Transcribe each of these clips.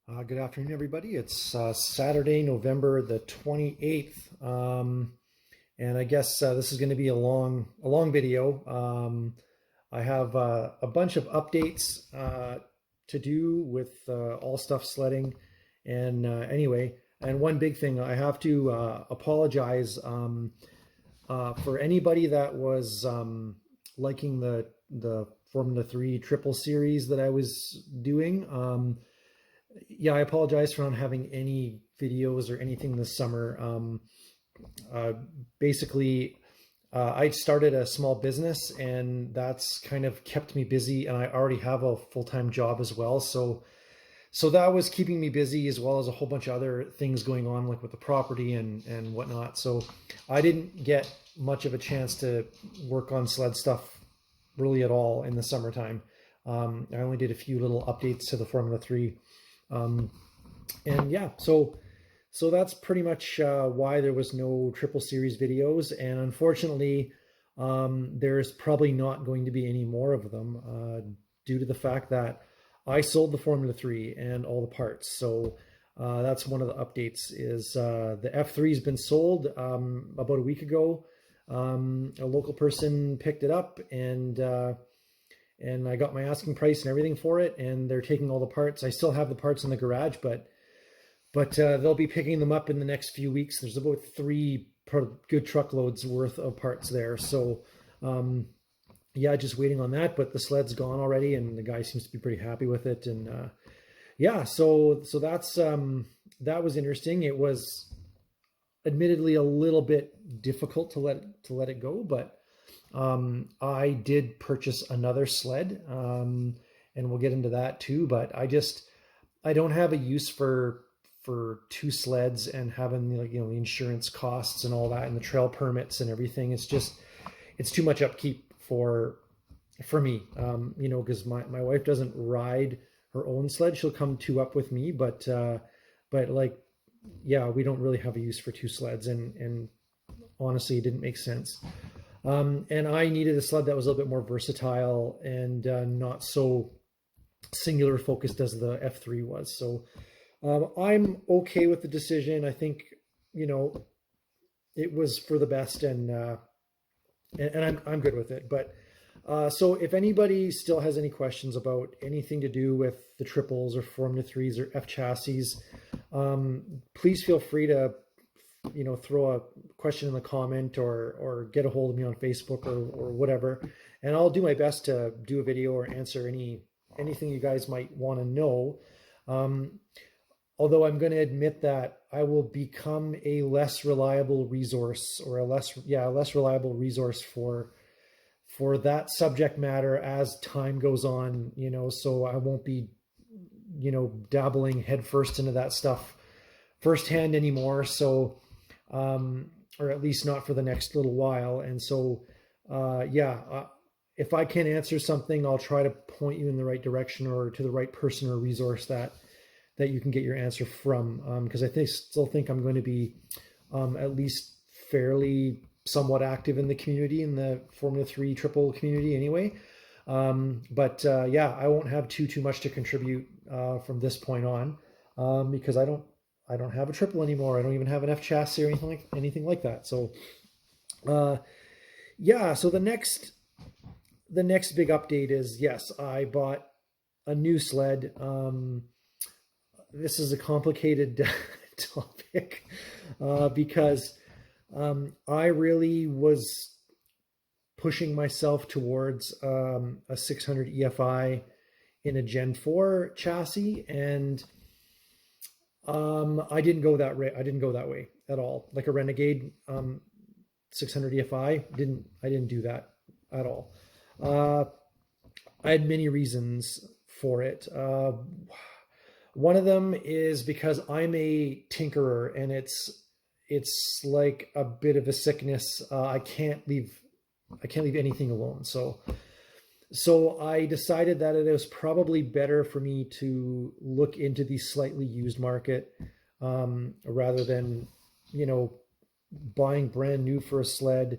Good afternoon, everybody. It's Saturday, November the 28th. And I guess this is going to be a long video. I have a bunch of updates to do with all stuff sledding. And anyway, and one big thing, I have to apologize for anybody that was liking the Formula 3 triple series that I was doing. Yeah, I apologize for not having any videos or anything this summer. Uh, Basically, I started a small business, and that's kind of kept me busy. And I already have a full-time job as well, so that was keeping me busy, as well as a whole bunch of other things going on, like with the property and whatnot. So I didn't get much of a chance to work on sled stuff really at all in the summertime. I only did a few little updates to the Formula 3. Um, and yeah, so that's pretty much why there was no triple series videos. And unfortunately, there's probably not going to be any more of them due to the fact that I sold the Formula 3 and all the parts. So that's one of the updates is the F3 has been sold about a week ago. A local person picked it up, and I got my asking price and everything for it, and they're taking all the parts. I still have the parts in the garage, but they'll be picking them up in the next few weeks. There's about three good truckloads worth of parts there. So yeah, just waiting on that. But the sled's gone already, and the guy seems to be pretty happy with it. And yeah, so that's that was interesting. It was admittedly a little bit difficult to let it go, but I did purchase another sled, and we'll get into that too. But I don't have a use for two sleds, and having, like, the insurance costs and all that, and the trail permits and everything. It's too much upkeep for me. Because my wife doesn't ride her own sled. She'll come two up with me, but like, yeah, we don't really have a use for two sleds, and honestly, it didn't make sense. And I needed a sled that was a little bit more versatile and not so singular focused as the F3 was. So I'm okay with the decision. I think, it was for the best, and I'm good with it. But so if anybody still has any questions about anything to do with the triples or Formula 3s or F chassis, please feel free to throw a question in the comment, or get a hold of me on Facebook or whatever, and I'll do my best to do a video or answer anything you guys might want to know. Although I'm going to admit that I will become a less reliable resource, or a less reliable resource for that subject matter as time goes on. So I won't be dabbling headfirst into that stuff firsthand anymore. So or at least not for the next little while. And so, if I can answer something, I'll try to point you in the right direction, or to the right person or resource that you can get your answer from. Because still think I'm going to be at least fairly somewhat active in the community, in the Formula 3 triple community anyway. But yeah, I won't have too much to contribute from this point on, because I don't have a triple anymore. I don't even have an F chassis or anything like that. So, yeah. So the next big update is, yes, I bought a new sled. This is a complicated topic because I really was pushing myself towards a 600 EFI in a Gen 4 chassis, and I didn't go that way. I didn't go that way at all. Like a Renegade 600 EFI, I didn't do that at all. I had many reasons for it. One of them is because I'm a tinkerer, and it's like a bit of a sickness. I can't leave anything alone. So I decided that it was probably better for me to look into the slightly used market, rather than, buying brand new for a sled,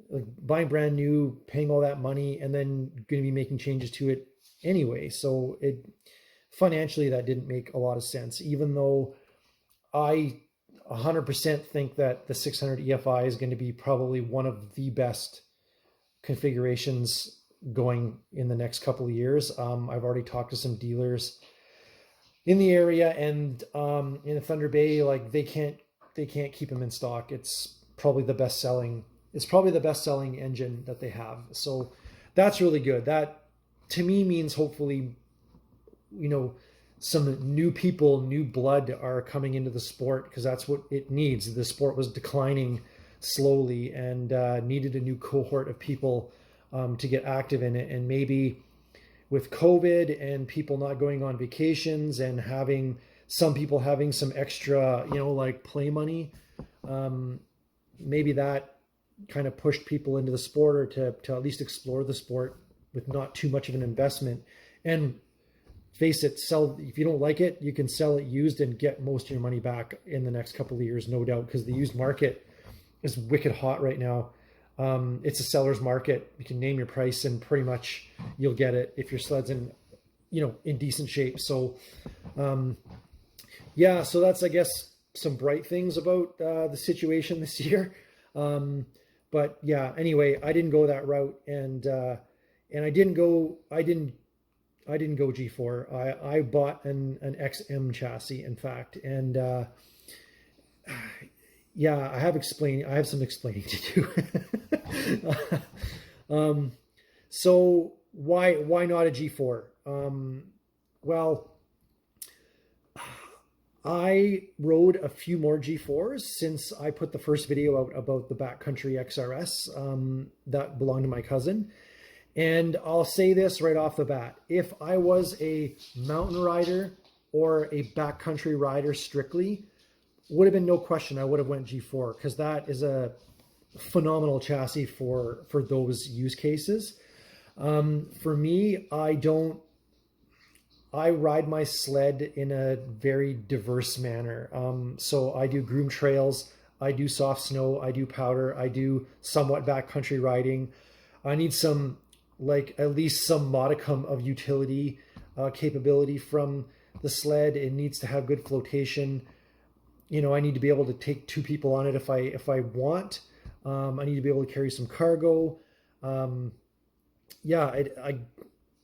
like buying brand new, paying all that money, and then going to be making changes to it anyway. So financially that didn't make a lot of sense, even though I 100% think that the 600 EFI is going to be probably one of the best configurations going in the next couple of years. I've already talked to some dealers in the area, and in Thunder Bay, like they can't keep them in stock. It's probably the best selling engine that they have. So that's really good. That to me means hopefully, some new people, new blood are coming into the sport, because that's what it needs. The sport was declining slowly and needed a new cohort of people to get active in it. And maybe with COVID and people not going on vacations and some people having some extra, like play money, maybe that kind of pushed people into the sport, or to at least explore the sport with not too much of an investment. And face it, if you don't like it, you can sell it used and get most of your money back in the next couple of years, no doubt, because the used market is wicked hot right now. It's a seller's market. You can name your price and pretty much you'll get it if your sled's in decent shape. So, so that's, I guess, some bright things about the situation this year. But yeah, anyway, I didn't go that route, and I didn't go G4. I bought an XM chassis, in fact, and I have some explaining to do. So why not a G4? Well, I rode a few more G4s since I put the first video out about the Backcountry XRS that belonged to my cousin. And I'll say this right off the bat: if I was a mountain rider or a backcountry rider strictly, would have been no question I would have went G4, because that is a phenomenal chassis for those use cases. For me, I ride my sled in a very diverse manner. So I do groom trails, I do soft snow, I do powder, I do somewhat backcountry riding. I need at least some modicum of utility capability from the sled. It needs to have good flotation. I need to be able to take two people on it if I want. I need to be able to carry some cargo.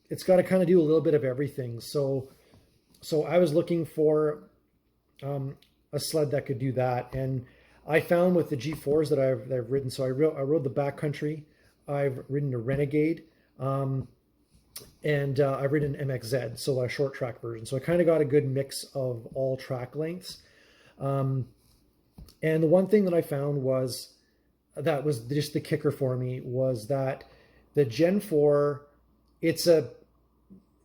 It's got to kind of do a little bit of everything. So I was looking for a sled that could do that, and I found with the G4s that I've ridden. So I rode the Backcountry, I've ridden a Renegade, and I've ridden an MXZ, so a short track version. So I kind of got a good mix of all track lengths. And the one thing that I found was just the kicker for me was that the Gen 4, it's a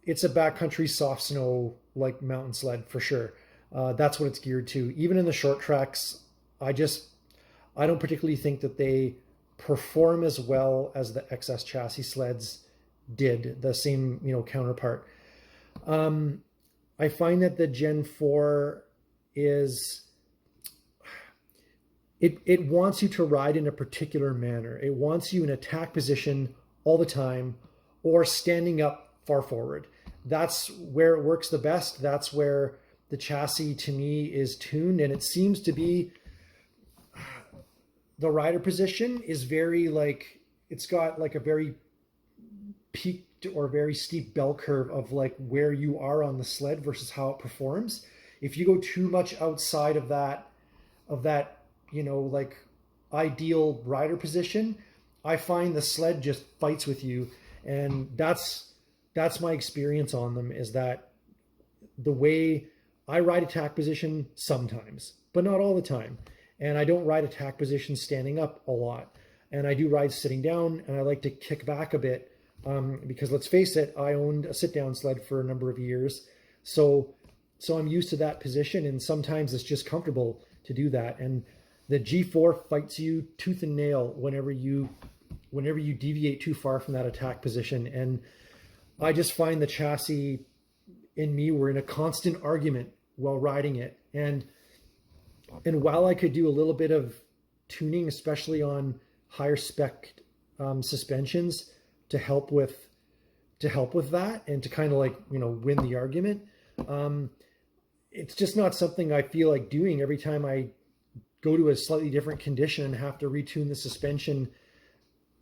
backcountry soft snow, like mountain sled for sure. That's what it's geared to. Even in the short tracks, I don't particularly think that they perform as well as the XS chassis sleds did, the same, counterpart. I find that the Gen 4 it wants you to ride in a particular manner. It wants you in attack position all the time, or standing up far forward. That's where it works the best. That's where the chassis to me is tuned, and it seems to be the rider position is very it's got like a very peaked or very steep bell curve of like where you are on the sled versus how it performs. If you go too much outside of that ideal rider position, I find the sled just fights with you. And that's my experience on them, is that the way I ride attack position sometimes, but not all the time. And I don't ride attack position standing up a lot. And I do ride sitting down, and I like to kick back a bit because let's face it, I owned a sit down sled for a number of years. So I'm used to that position, and sometimes it's just comfortable to do that. And the G4 fights you tooth and nail whenever you deviate too far from that attack position. And I just find the chassis and me were in a constant argument while riding it. And while I could do a little bit of tuning, especially on higher spec suspensions to help with that and to kind of win the argument, It's just not something I feel like doing every time I go to a slightly different condition and have to retune the suspension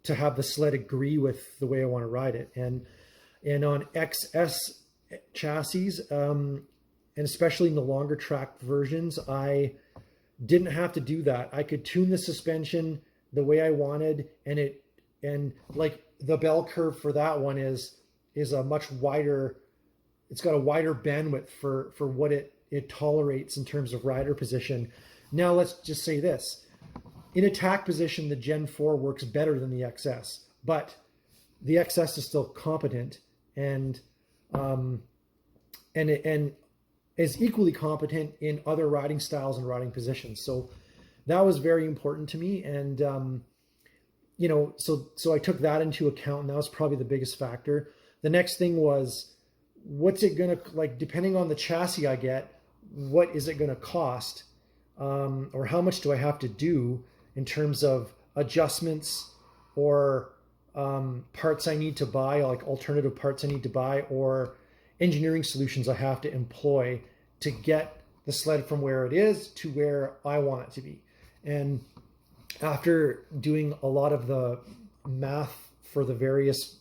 to have the sled agree with the way I want to ride it. And on XS chassis, and especially in the longer track versions, I didn't have to do that. I could tune the suspension the way I wanted, and like the bell curve for that one is a much wider. It's got a wider bandwidth for what it tolerates in terms of rider position. Now let's just say this: in attack position, the Gen 4 works better than the XS, but the XS is still competent and is equally competent in other riding styles and riding positions. So that was very important to me, and so I took that into account, and that was probably the biggest factor. The next thing was, what's it gonna, like, depending on the chassis I get, what is it gonna cost, or how much do I have to do in terms of adjustments or parts I need to buy, like alternative parts I need to buy, or engineering solutions I have to employ to get the sled from where it is to where I want it to be. And after doing a lot of the math for the various,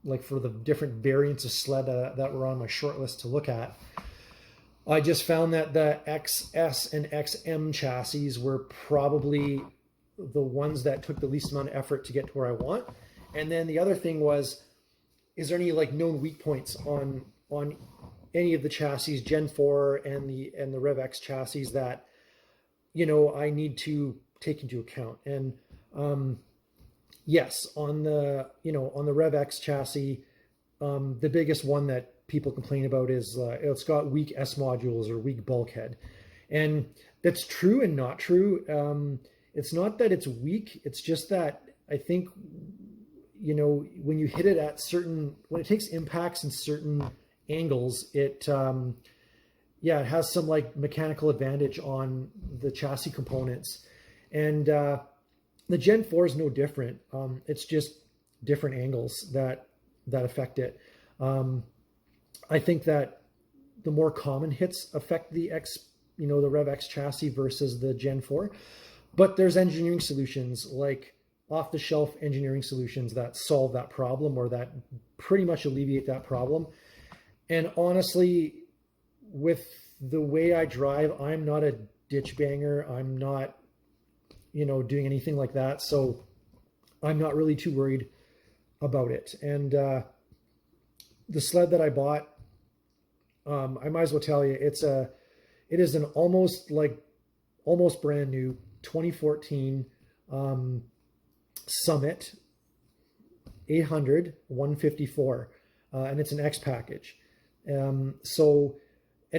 like for the different variants of sled that were on my short list to look at, I just found that the XS and XM chassis were probably the ones that took the least amount of effort to get to where I want. And then the other thing was, is there any like known weak points on any of the chassis, Gen 4 and the Rev X chassis, that I need to take into account? And yes, on the Rev X chassis, the biggest one that people complain about is it's got weak S modules or weak bulkhead, and that's true and not true. It's not that it's weak; it's just that I think when you hit it at when it takes impacts in certain angles, it has some like mechanical advantage on the chassis components, and the Gen 4 is no different. It's just different angles that affect it. I think that the more common hits affect the the Rev X chassis versus the Gen 4, but there's engineering solutions, like off-the-shelf engineering solutions, that solve that problem, or that pretty much alleviate that problem. And honestly, with the way I drive, I'm not a ditch banger. I'm not, doing anything like that. So I'm not really too worried about it. And the sled that I bought, I might as well tell you, it is an almost brand new 2014 Summit 800 154, and it's an X package. And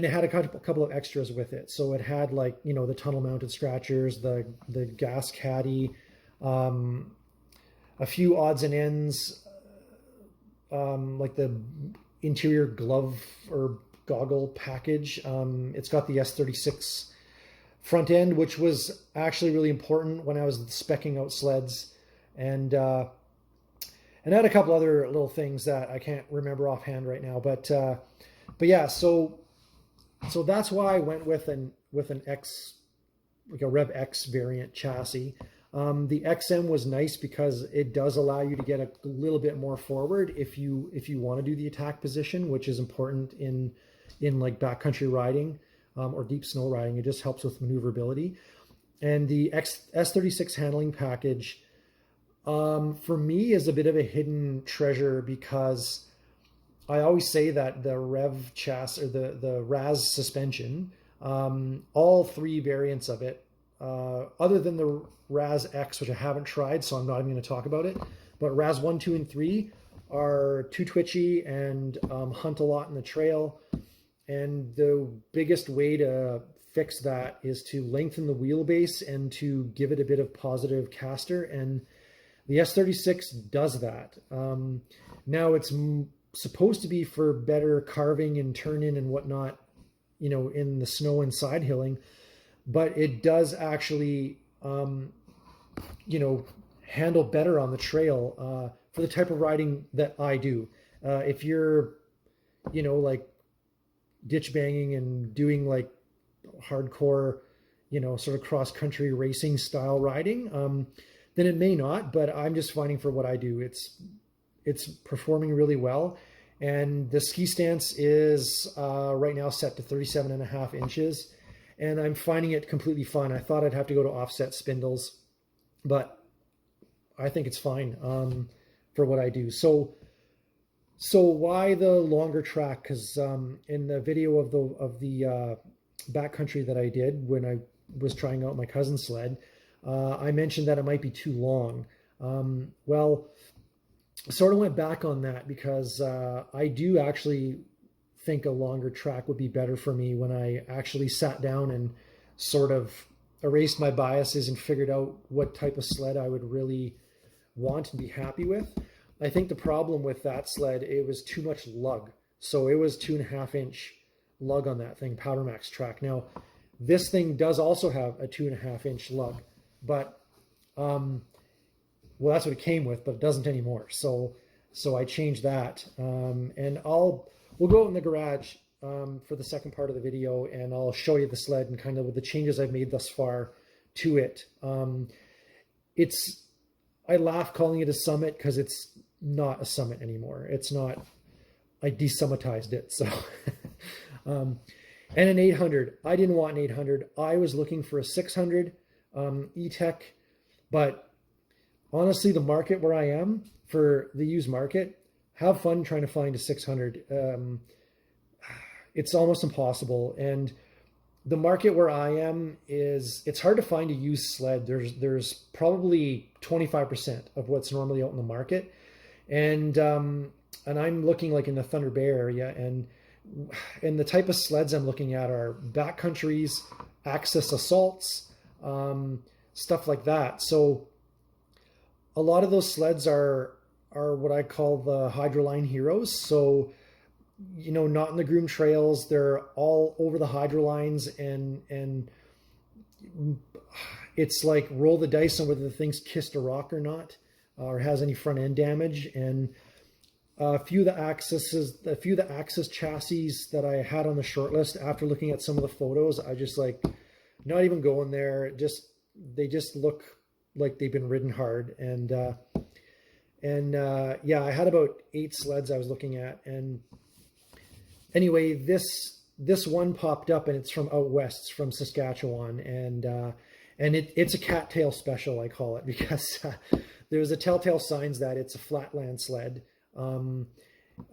it had a couple of extras with it. So it had the tunnel mounted scratchers, the gas caddy, a few odds and ends, like the interior glove or goggle package. It's got the S36 front end, which was actually really important when I was speccing out sleds, and I had a couple other little things that I can't remember offhand right now, but yeah, so that's why I went with an X, like a Rev X variant chassis. The XM was nice because it does allow you to get a little bit more forward if you want to do the attack position, which is important in like backcountry riding or deep snow riding. It just helps with maneuverability. And the S36 handling package, for me, is a bit of a hidden treasure, because I always say that the Rev chassis, or the RAS suspension, all three variants of it, other than the RAS X, which I haven't tried, so I'm not even going to talk about it, but RAS 1, 2, and 3 are too twitchy and hunt a lot in the trail. And the biggest way to fix that is to lengthen the wheelbase and to give it a bit of positive caster, and the S36 does that. Now it's supposed to be for better carving and turn-in and whatnot, in the snow and side hilling, but it does actually, handle better on the trail for the type of riding that I do. If you're, ditch banging and doing like hardcore, sort of cross country racing style riding, then it may not. But I'm just finding for what I do, it's performing really well. And the ski stance is right now set to 37.5 inches, and I'm finding it completely fun. I thought I'd have to go to offset spindles, but I think it's fine for what I do. So why the longer track? Because in the video of the backcountry that I did when I was trying out my cousin's sled, I mentioned that it might be too long. Well, sort of went back on that because I do actually think a longer track would be better for me when I actually sat down and sort of erased my biases and figured out what type of sled I would really want and be happy with. I think the problem with that sled, it was too much lug. So it was 2.5-inch lug on that thing, Powder Max track. Now, this thing does also have a 2.5-inch lug, but well, that's what it came with, but it doesn't anymore. So I changed that, and we'll go out in the garage for the second part of the video, and I'll show you the sled and kind of with the changes I've made thus far to it. I laugh calling it a Summit because it's not a Summit anymore. It's not. I desummitized it. So, and an 800. I didn't want an 800. I was looking for a 600 E-Tech, but honestly, the market where I am for the used market, have fun trying to find a 600. It's almost impossible. And the market where I am it's hard to find a used sled. There's probably 25% of what's normally out in the market. And I'm looking like in the Thunder Bay area, and the type of sleds I'm looking at are backcountries, access assaults, stuff like that. So a lot of those sleds are what I call the Hydroline heroes. So, not in the groomed trails. They're all over the Hydrolines, and it's like roll the dice on whether the thing's kissed a rock or not, or has any front end damage. And a few of the Axis chassis that I had on the short list, after looking at some of the photos, I just like not even going there. They just look like they've been ridden hard. And yeah, I had about 8 sleds I was looking at, and anyway, this one popped up, and it's from out west, it's from Saskatchewan, and it's a cattail special, I call it, because there's a telltale signs that it's a flatland sled, and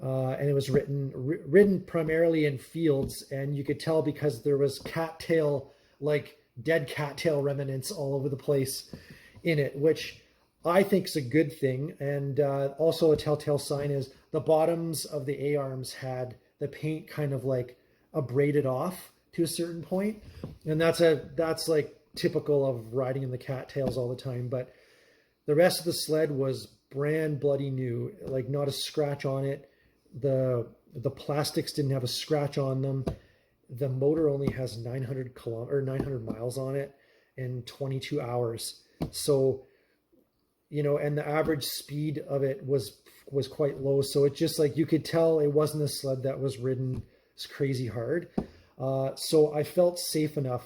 it was ridden primarily in fields, and you could tell because there was cattail, like dead cattail remnants all over the place in it, which I think is a good thing. And also a telltale sign is the bottoms of the A-arms had the paint kind of like abraded off to a certain point. And that's like typical of riding in the cattails all the time. But the rest of the sled was brand bloody new, like not a scratch on it. The plastics didn't have a scratch on them. The motor only has 900 miles on it in 22 hours. So, and the average speed of it was quite low. So it just like, you could tell it wasn't a sled that was ridden crazy hard. So I felt safe enough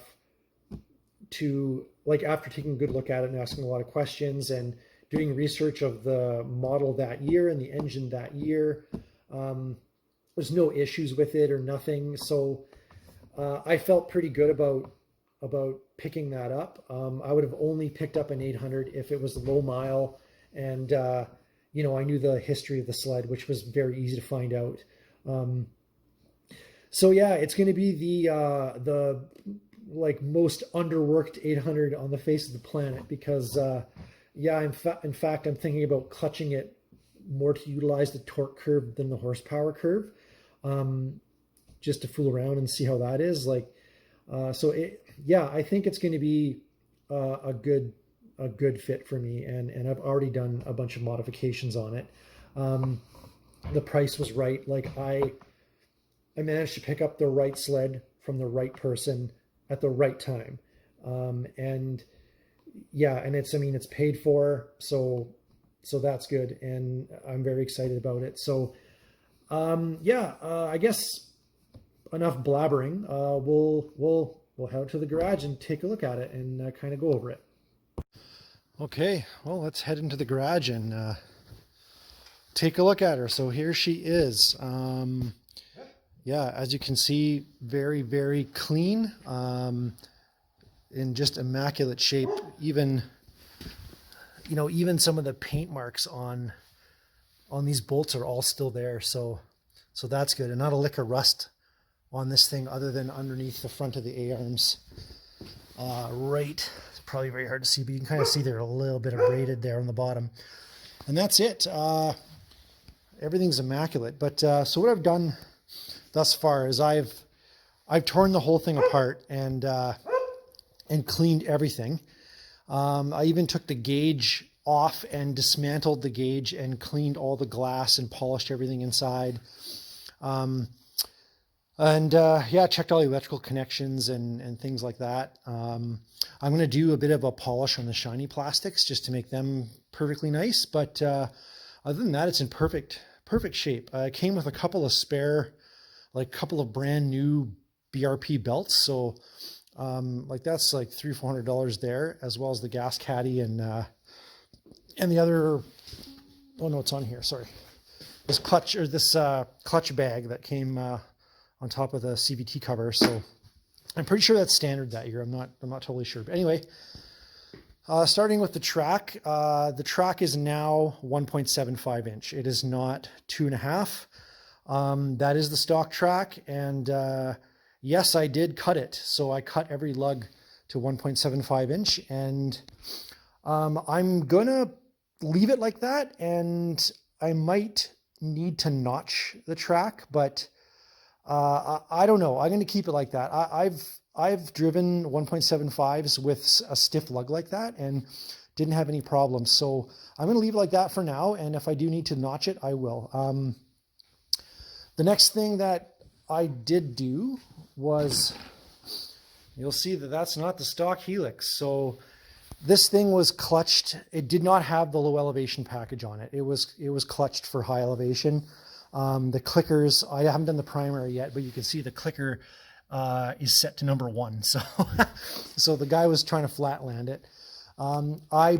to, like, after taking a good look at it and asking a lot of questions and doing research of the model that year and the engine that year, there's no issues with it or nothing. So I felt pretty good about picking that up. I would have only picked up an 800 if it was low mile, and I knew the history of the sled, which was very easy to find out. So yeah, it's going to be the like most underworked 800 on the face of the planet, because yeah, in fact, I'm thinking about clutching it more to utilize the torque curve than the horsepower curve, just to fool around and see how that is like. Yeah, I think it's going to be a good fit for me, and I've already done a bunch of modifications on it. The price was right. Like I managed to pick up the right sled from the right person at the right time. And yeah, and it's paid for. So that's good. And I'm very excited about it. So, yeah, I guess enough blabbering. We'll head out to the garage and take a look at it and kind of go over it. Okay, well, let's head into the garage and take a look at her. So here she is. Yeah, as you can see, very, very clean, in just immaculate shape. Even, you know, even some of the paint marks on these bolts are all still there. So that's good. And not a lick of rust on this thing other than underneath the front of the A-arms. Right, it's probably very hard to see, but you can kind of see there a little bit of braided there on the bottom. And that's it. Everything's immaculate. But so what I've done thus far is I've torn the whole thing apart and cleaned everything. I even took the gauge off and dismantled the gauge and cleaned all the glass and polished everything inside. Yeah, checked all the electrical connections and things like that. I'm going to do a bit of a polish on the shiny plastics just to make them perfectly nice. But other than that, it's in perfect shape. It came with a couple of spare, like a couple of brand new BRP belts. So like that's like $300-400 there, as well as the gas caddy and the other, oh no, it's on here, sorry. This clutch bag that came on top of the CVT cover. So I'm pretty sure that's standard that year. I'm not totally sure. But anyway, starting with the track is now 1.75 inch. It is not 2.5. That is the stock track. And yes, I did cut it. So I cut every lug to 1.75 inch, and I'm gonna leave it like that. And I might need to notch the track, but I don't know. I'm going to keep it like that. I've driven 1.75s with a stiff lug like that and didn't have any problems. So I'm going to leave it like that for now. And if I do need to notch it, I will. The next thing that I did do was, you'll see that that's not the stock Helix. So this thing was clutched. It did not have the low elevation package on it. It was clutched for high elevation. The clickers, I haven't done the primary yet, but you can see the clicker is set to number 1. So, so the guy was trying to flat land it. I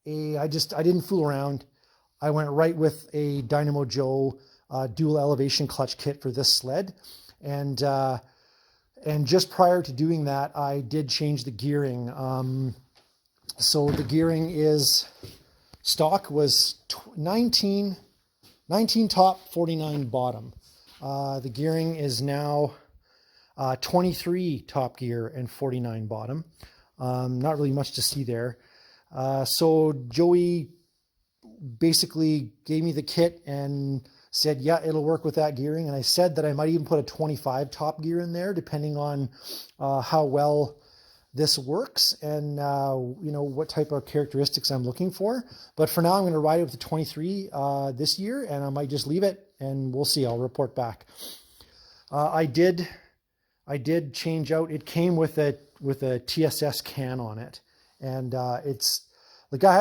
didn't fool around. I went right with a Dynamo Joe dual elevation clutch kit for this sled. And just prior to doing that, I did change the gearing. So the gearing is, stock was 19 top, 49 bottom. The gearing is now 23 top gear and 49 bottom. Not really much to see there. So Joey basically gave me the kit and said, yeah, it'll work with that gearing. And I said that I might even put a 25 top gear in there, depending on how well this works and you know, what type of characteristics I'm looking for. But for now, I'm going to ride it with the 23 this year, and I might just leave it, and we'll see. I'll report back. I did change out. It came with a TSS can on it, and it's like I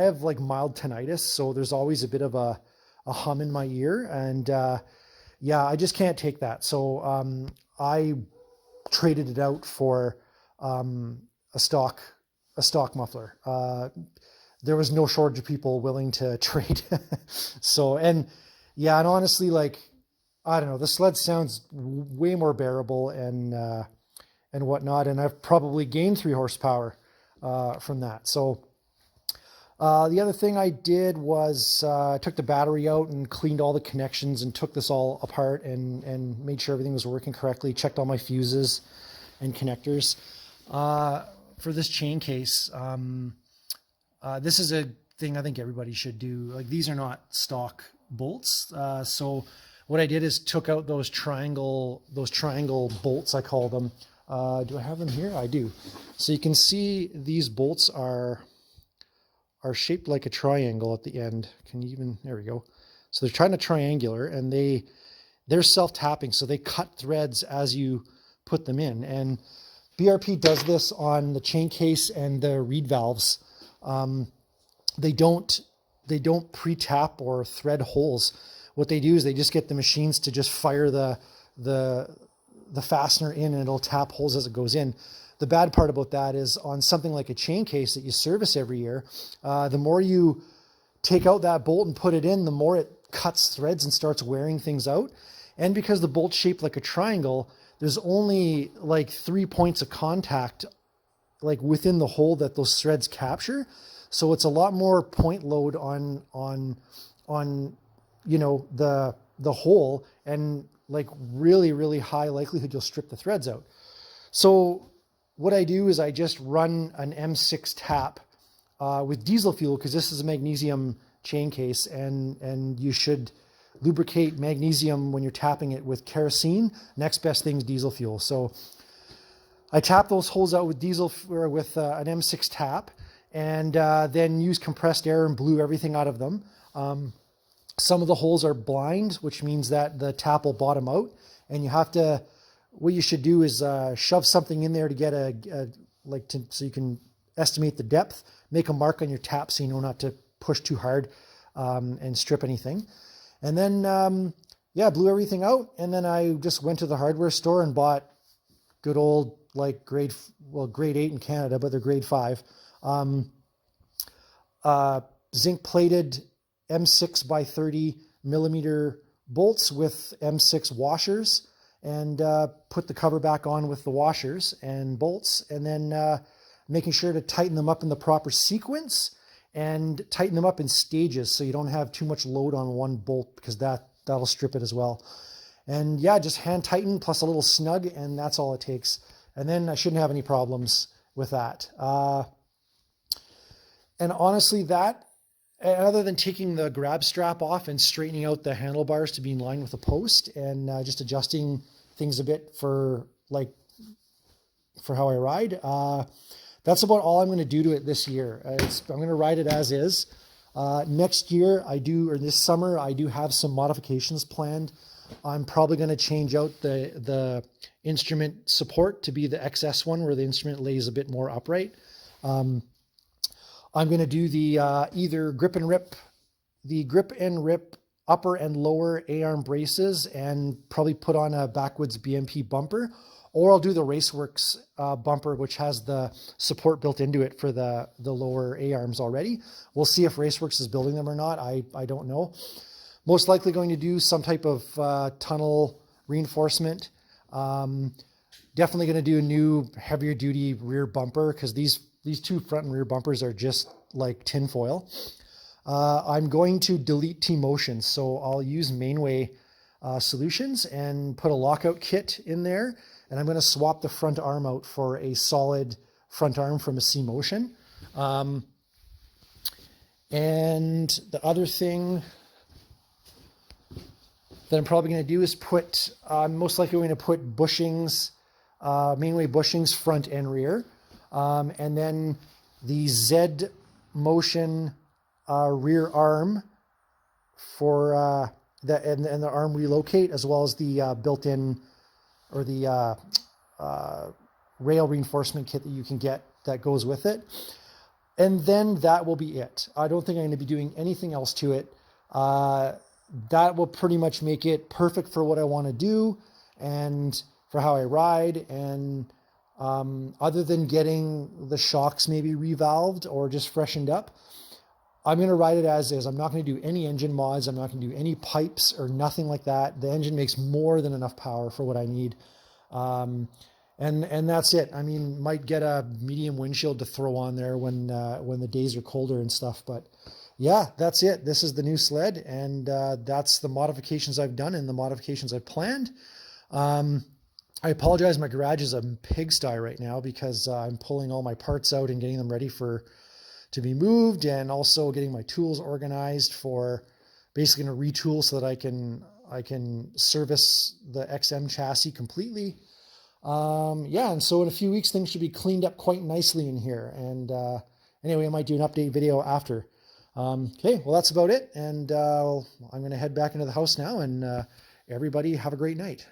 have like mild tinnitus, so there's always a bit of a hum in my ear, and yeah, I just can't take that. So I traded it out for a stock muffler. There was no shortage of people willing to trade. So, and yeah, and honestly, like, I don't know, the sled sounds way more bearable and whatnot. And I've probably gained 3 horsepower, from that. So, the other thing I did was, I took the battery out and cleaned all the connections and took this all apart and made sure everything was working correctly, checked all my fuses and connectors. For this chain case, this is a thing I think everybody should do. Like, these are not stock bolts. So what I did is took out those triangle bolts, I call them. Do I have them here? I do. So you can see these bolts are shaped like a triangle at the end. Can you even, there we go. So they're trying to triangular, and they're self-tapping. So they cut threads as you put them in. And BRP does this on the chain case and the reed valves. They don't pre-tap or thread holes. What they do is they just get the machines to just fire the the fastener in, and it'll tap holes as it goes in. The bad part about that is on something like a chain case that you service every year, the more you take out that bolt and put it in, the more it cuts threads and starts wearing things out. And because the bolt's shaped like a triangle, there's only like 3 points of contact like within the hole that those threads capture. So it's a lot more point load on you know, the hole, and like really, really high likelihood you'll strip the threads out. So what I do is I just run an M6 tap with diesel fuel, because this is a magnesium chain case, and you should lubricate magnesium when you're tapping it with kerosene. Next best thing is diesel fuel. So I tap those holes out with diesel, or with an M6 tap, and then use compressed air and blew everything out of them. Some of the holes are blind, which means that the tap will bottom out, and you have to, what you should do is shove something in there to get so you can estimate the depth, make a mark on your tap so you know not to push too hard and strip anything. And then, yeah, blew everything out. And then I just went to the hardware store and bought good old, like grade 8 in Canada, but they're grade 5. Zinc plated M6 by 30 millimeter bolts with M6 washers, and put the cover back on with the washers and bolts, and then making sure to tighten them up in the proper sequence and tighten them up in stages so you don't have too much load on one bolt, because that'll strip it as well. And yeah, just hand tighten plus a little snug, and that's all it takes. And then I shouldn't have any problems with that. And honestly, other than taking the grab strap off and straightening out the handlebars to be in line with the post, and just adjusting things a bit for how I ride, that's about all I'm going to do to it this year. I'm going to ride it as is. Next year or this summer, I do have some modifications planned. I'm probably going to change out the instrument support to be the XS one, where the instrument lays a bit more upright. I'm going to do the either grip and rip upper and lower A-arm braces, and probably put on a backwoods BMP bumper, or I'll do the Raceworks bumper, which has the support built into it for the lower A-arms already. We'll see if Raceworks is building them or not. I don't know. Most likely going to do some type of tunnel reinforcement. Definitely going to do a new heavier duty rear bumper, because these two front and rear bumpers are just like tinfoil. I'm going to delete T-Motion, so I'll use Mainway Solutions and put a lockout kit in there, and I'm going to swap the front arm out for a solid front arm from a C-Motion. And the other thing that I'm probably going to do is I'm most likely going to put bushings, Mainway bushings front and rear. And then the Z Motion rear arm for and the arm relocate, as well as the built-in, or the rail reinforcement kit that you can get that goes with it. And then that will be it. I don't think I'm going to be doing anything else to it. That will pretty much make it perfect for what I want to do and for how I ride. And other than getting the shocks maybe revalved or just freshened up, I'm going to ride it as is. I'm not going to do any engine mods. I'm not going to do any pipes or nothing like that. The engine makes more than enough power for what I need. And that's it. I mean, might get a medium windshield to throw on there when the days are colder and stuff. But yeah, that's it. This is the new Sled, and that's the modifications I've done and the modifications I've planned. I apologize. My garage is a pigsty right now because I'm pulling all my parts out and getting them ready to be moved, and also getting my tools organized for basically going to retool so that I can service the XM chassis completely. Yeah, and so in a few weeks things should be cleaned up quite nicely in here. And anyway, I might do an update video after. Okay, well that's about it, and I'm going to head back into the house now, and everybody have a great night.